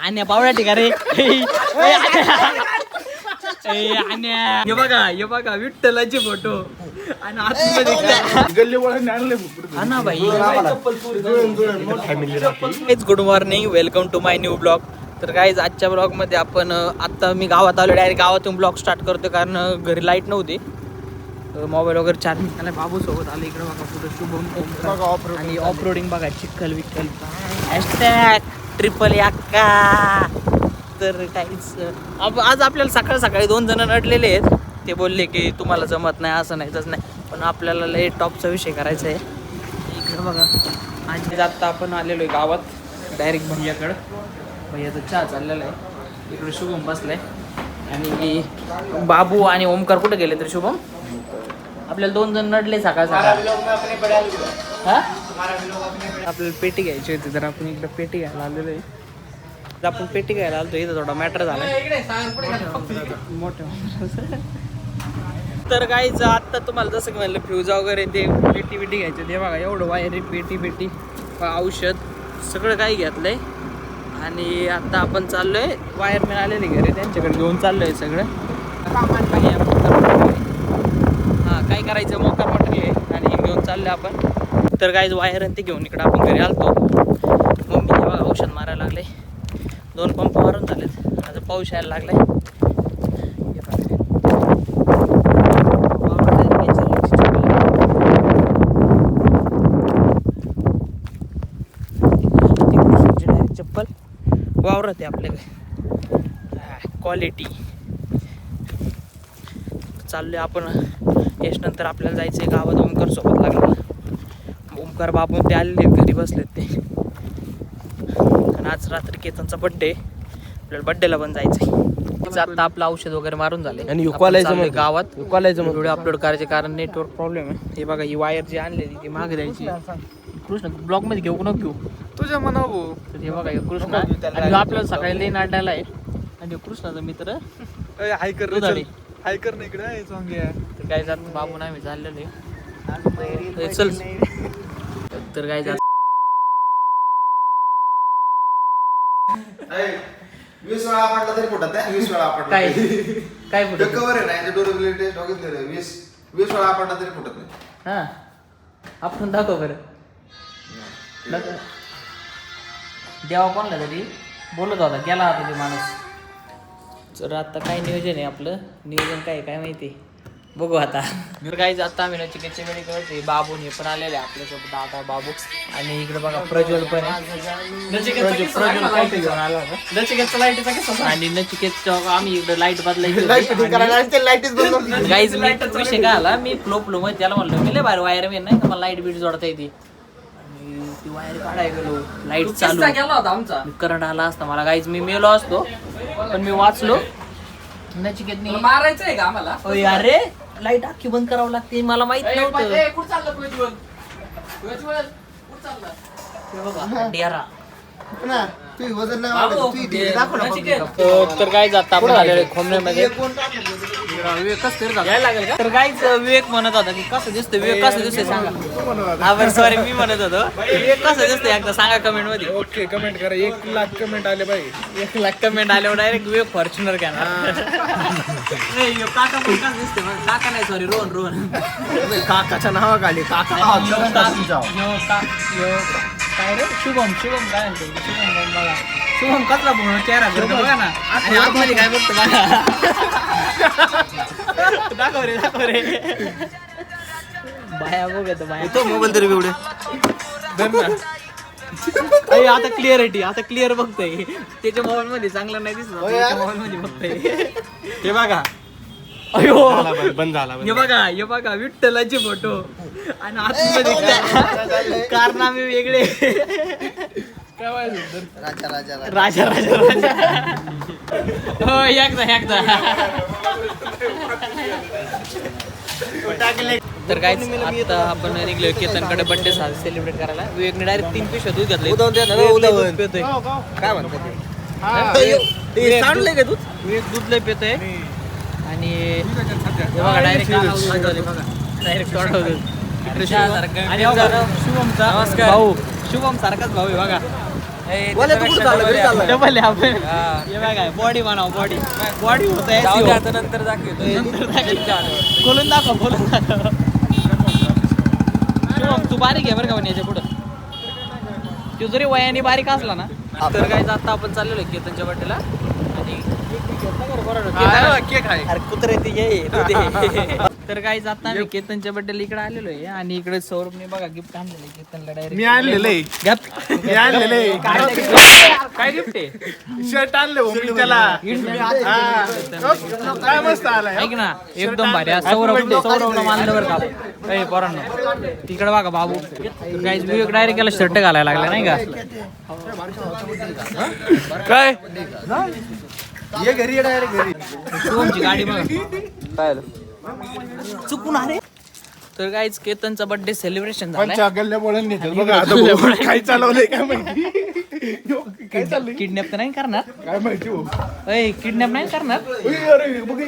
आणि पावडा टिका रे हे बघा विठ्ठलाचे फोटो आणि आतमध्ये भाई. Good morning, welcome to my new blog. तर गाईज आजच्या ब्लॉग मध्ये आपण आता मी गावात आलो, डायरेक्ट गावातून ब्लॉग स्टार्ट करतो कारण घरी लाईट नव्हती. मोबाईल वगैरे चार्जिंग झाला. बाबू सोबत आलं इकडे बघा, पुढे शुभम आणि ऑफ रोडिंग बघा, चिखल विठ्ठल ट्रिपल याक्का. तर काहीच आज आपल्याला सकाळी सकाळी 2 जण नडलेले आहेत. ते बोलले की तुम्हाला जमत नाही, असं नाही तसं नाही, पण आपल्याला लय टॉपचा विषय करायचा आहे. इकडे बघा आज जाता आपण आलेलो आहे गावात डायरेक्ट भैयाकडं. भैयाचा चहा चाललेला आहे. इकडे शुभम बसलाय आणि बाबू आणि ओमकार कुठे गेले तर शुभम आपल्याला 2 जण नडले सकाळ सकाळ. हा आपल्याला पेटी घ्यायची होती तर आपण इकडे पेटी घ्यायला आलेलो आहे. आपण पेटी घ्यायला आलो इथं थोडा मॅटर झाला मोठं. तर काहीच आत्ता तुम्हाला जसं की म्हणलं फ्यूज वगैरे ते पेटी घ्यायचे. ते बघा एवढं वायर पेटी औषध सगळं काही घेतलंय आणि आता आपण चाललोय. वायरमॅन आलेले घरी, त्यांच्याकडे घेऊन चाललोय सगळं. हां काय करायचं मोकार मटेरियल आणि घेऊन चाललोय आपण. तर काहीच वायर ते घेऊन इकडं आपण घरी आलतो. मम्मी बघा औषध मारायला लागले. 2 पंप मारून झालेत. आता पाऊस यायला लागलाय. चप्पल वावरात आहे आपल्याकडे क्वालिटी. चाललोय आपण. याच्यानंतर आपल्याला जायचंय गावात. ओमकार सोबत लागला. ओमकार बाबू ते आलेले घरी बसलेत ते. आणि आज रात्री केतनचा बड्डे, आपल्याला बड्डेला पण जायचंय. आता आपलं औषध वगैरे मारून झाले आणि गावात व्हिडिओ अपलोड करायचे कारण नेटवर्क प्रॉब्लेम आहे. हे बघा ही वायर जी आणलेली ती मागे द्यायची. कृष्ण ब्लॉग मध्ये घेऊ नको घेऊ तुझ्या मना भाऊ. तर हे बघा कृष्ण आणि आपल्याला सकाळी लई नाटायला आहे. आणि कृष्णाचा मित्र हायकर ना इकडे तर काय जात बाबू नाही मी चाललेलो आहे. चल तर काय जात 20 वेळा आपटला तरी फुटत नाही. 20 वेळा आपटला काय फुटत कवर आहे ना ड्युरेबिलिटी टेस्ट बघितलं. 20 वेळा आपटला तरी फुटत नाही. हा आपण दाखव बरं. देवा कोणला तरी बोलत होता, गेला होता ते माणूस. तर आता काय नियोजन आहे आपलं, नियोजन काय माहिती बघू आता. काही आता आम्ही नचिकेतच्या वेळी कळते. बाबू हे पण आलेले आपल्यासोबत, दादा बाबू आणि इकडे बघा प्रज्वल पण आहे. प्रज्वल काय घेऊन आला होता नचिकेतचा लाईटीचा कसा. आणि नचिकेतच्या आम्ही इकडे लाईट बदलायची. गाईज मी विषय काय आला, मी फ्लो मध्ये त्याला म्हणलो मी लय भारी वायर मेन नाही का, मला लाईट बीट जोडता येते. ती वायर काढाय गेलो, लाईट चालू केला होता आमचा. करंट आला असता मला गाईज, मी मेलो असतो पण मी वाचलो. नचिकेतनी मारायचंय का आम्हाला. अरे लाईट अख्खी बंद करावं लागते, मला माहित नव्हतं. डेरा तर काय जात आपण आलेलो खोमण्यामध्ये. तर काहीच विवेक म्हणत होता की कसं दिसतं विवेक, कसं दिसतंय सांगा. हा बरं सॉरी मी म्हणत होतो विवेक कसं दिसतंय एकदा सांगा कमेंट मध्ये. ओके कमेंट करा. 1 लाख कमेंट आले पाहिजे. 1 लाख कमेंट आल्यावर डायरेक्ट विवेक फॉर्च्युनर घेणार. काका पण कसं दिसतंय काका नाही सॉरी रोहन काकाच्या नावाखाली काका काय रे शुभम काय म्हणतो शुभम कसला पूर्ण चेहरा करतो बघा ना. आणि आतमध्ये काय बघतो बघा. दाखव रे बाया बघतो बाया. तो मोबाईल तरी एवढे आता क्लिअरिटी आता क्लिअर बघतोय. त्याच्या मोबाईल मध्ये चांगलं नाही दिसत, मोबाईल मध्ये बघतोय. हे बघा अयो बंद झाला. हे बघा विठ्ठलाचे फोटो आणि आतमध्ये कारनामे वेगळे. राजा हो एकदा तर काय आता आपण निघलो केतनकडे बर्थडे सेलिब्रेट करायला. विवेकने डायरेक्ट 3 पिशव्या दूध घातले. काय म्हणतात सांडलंय का दूध. विवेक दूध लय पेतोय आणि बघा डायरेक्ट शुभमचा भाऊ शुभम सारखाच भाऊ आहे बघा. डबल आहे आपण हे बघा बॉडी बनाव बॉडी होत आहे नंतर खोलून दाखव शिवम तू बारीक आहे बरं का पण याच्या पुढं तो जरी वयाने बारीक असला ना तर काय आता आपण चाललेलो केतनच्या बड्डेला आणि अरे कुत्रे ते तर काही जाता मी केतनच्या बड्डेला इकडे आलेलो आहे आणि इकडे सौरभने बघा गिफ्ट आणलेलं आहे केतनला डायरेक्ट मी आणलेलं काय गिफ्ट आहे शर्ट आणले मी त्याला काय मस्त आलाय ऐक ना एकदम भारी सौरभला मानलं बरं का पोरांनो तिकडे बघा बाबू काही विवेक डायरेक्ट याला शर्ट घालायला लागला नाही का काय ये घरी डायरेक्ट घरी शिवमची गाडी बघा चुकून अरे तर काहीच केतनचा बर्थडे सेलिब्रेशन झालं गल्ल्या बोळून नेतात बघा आता काय चालवलंय काय माहिती काय चाललंय किडनॅप तर नाही करणार काय माहिती किडनॅप नाही करणार अरे बघ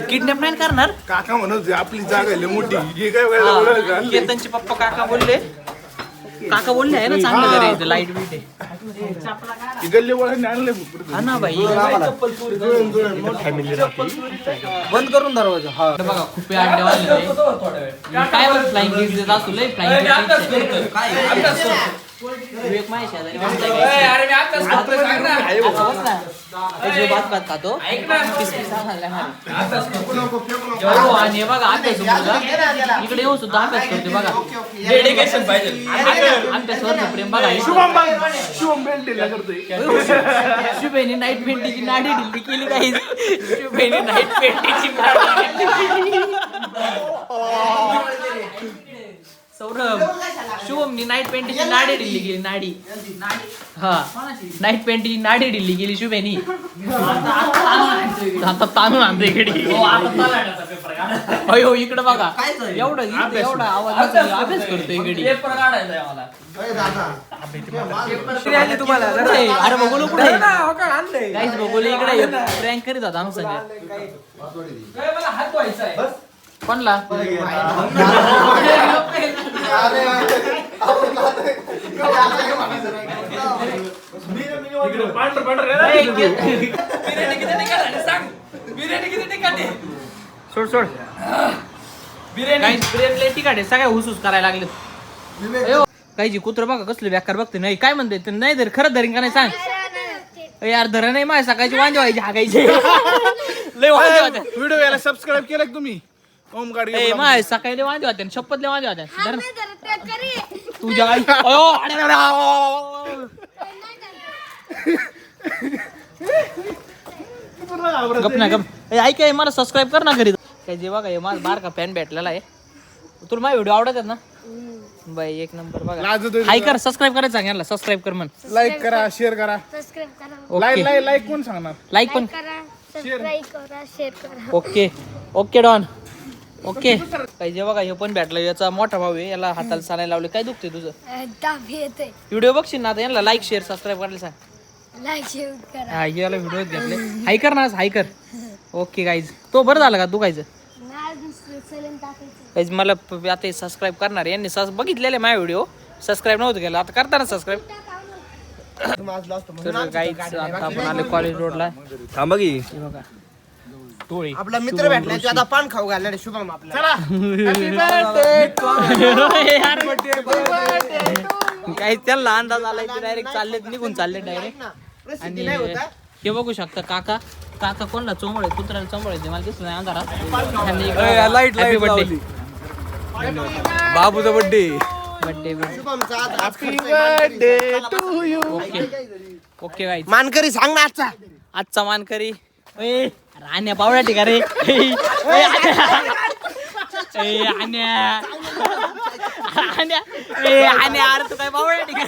किडनॅप नाही करणार काका म्हणत आपली जागा आहे मोठी हे काय केतनचे पप्पा काका बोलले आहे ना चांगलं घर आहे लाईट बीट आहे गल्ले बोळून आणले हा ना भाई बंद करून दरवाजा हा बघा खूप अंडे वाजले काय फ्लाइंग किट देत असू लय फ्लाइंग विवेक माझ्या शेजारी भात खातो आणि हे बघा अभ्यास इकडे येऊ सुद्धा अभ्यास करते बघा डेडिकेशन पाहिजे अभ्यासावर प्रेम बघा शुभेने नाईट पेंटिंगची नाडी ढिल्ली केली काही शुभेने नाईट पेंटिंगची सौरभ शुभमनी नाईट पेंटिंगची नाडी ढिल्ली गेली नाडी हा नाईट पेंटिंगची नाडी ढिल्ली गेली शुभेनी आता तांदूळ आणतो इकडे हो इकडे बघा एवढा आवाज अभ्यास करतो इकडे तुम्हाला अरे बघू काहीच बघू इकडे प्रँक करीत होता आम्ही संजय कोणला सोड बिर्याणी तिखट आहे सगळ्या हुसूस करायला लागले काही कुत्र बघा कसले बेकार बघते नाही काय म्हणते नाही धर खरंच धरीन का नाही सांग यार धर नाही माझ्या सकाळची वांजे व्हायची हागायचे लय वांजे होते व्हिडिओ याला सबस्क्राईब केलं का तुम्ही ओम गाडी माझ्या सकाळी वांजे होते शपथ वांजे होते तुझ्या आई गप ना गप ऐक मला सबस्क्राईब कर ना घरी काय जे बघा माझा बारका फॅन भेटलेला आहे तुला माझे व्हिडिओ आवडतात ना बाई एक नंबर बघा हाय कर सबस्क्राईब करायचं सांग याला सबस्क्राईब कर म्हण लाईक करा शेअर करा लाईक कोण सांगणार लाईक पण ओके ओके डॉन ओके काही जे बघा हे पण भेटलं याचा मोठा भाऊ आहे याला हाताला चालायला लावले काय दुखते तुझं व्हिडिओ बघशील ना आता यांना लाईक शेअर सबस्क्राईब करायला सांग हा याला व्हिडिओ घेतले हाय कर ना हाय कर ओके गाईज तो बरं झालं का दुखायचं गाईज मला आता सबस्क्राईब करणार यांनी बघितलेले माझ्या व्हिडिओ सबस्क्राईब नव्हतं केलं आता करताना सबस्क्राईब तर गाईज आता आपण आले कॉलेज रोडला थांबा की बघा टोळी आपला मित्र भेटला आता पान खाऊ घालणार शुभम आपल्याला काही त्यांना अंदाज आलाय ते डायरेक्ट चाललेत निघून चालले डायरेक्ट आणि हे बघू शकता काका कोणला चोंबळे कुत्र्याला चोंबळे मला दिसलं नाही अंधारात हॅपी बर्थडे बाबूचा बर्थडे ओके गाईज मानकरी सांग ना आजचा मानकरी राण्या पावड्या ठिका रे अरे तू काय पावड्या ठिका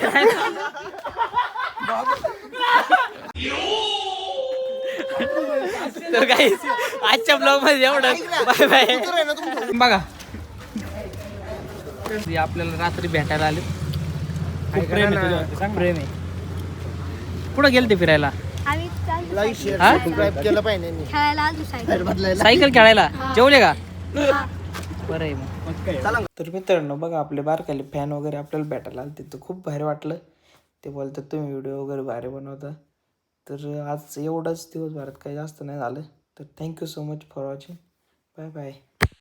तर काही आजच्या ब्लॉग मध्ये एवढं बाय बाय बघा आपल्याला रात्री भेटायला आले प्रेम आहे कुठं गेलते फिरायला सायकल खेळायला जेवले का बरं आहे मग तर मित्रांनो बघा आपले बारकाले फॅन वगैरे आपल्याला भेटायला आले तर खूप भारी वाटलं ते बोलतात तुम्ही व्हिडिओ वगैरे भारी बनवता. तर आज एवढंच दिवसभरात काही जास्त नाही झालं. तर thank you so much for watching. Bye bye.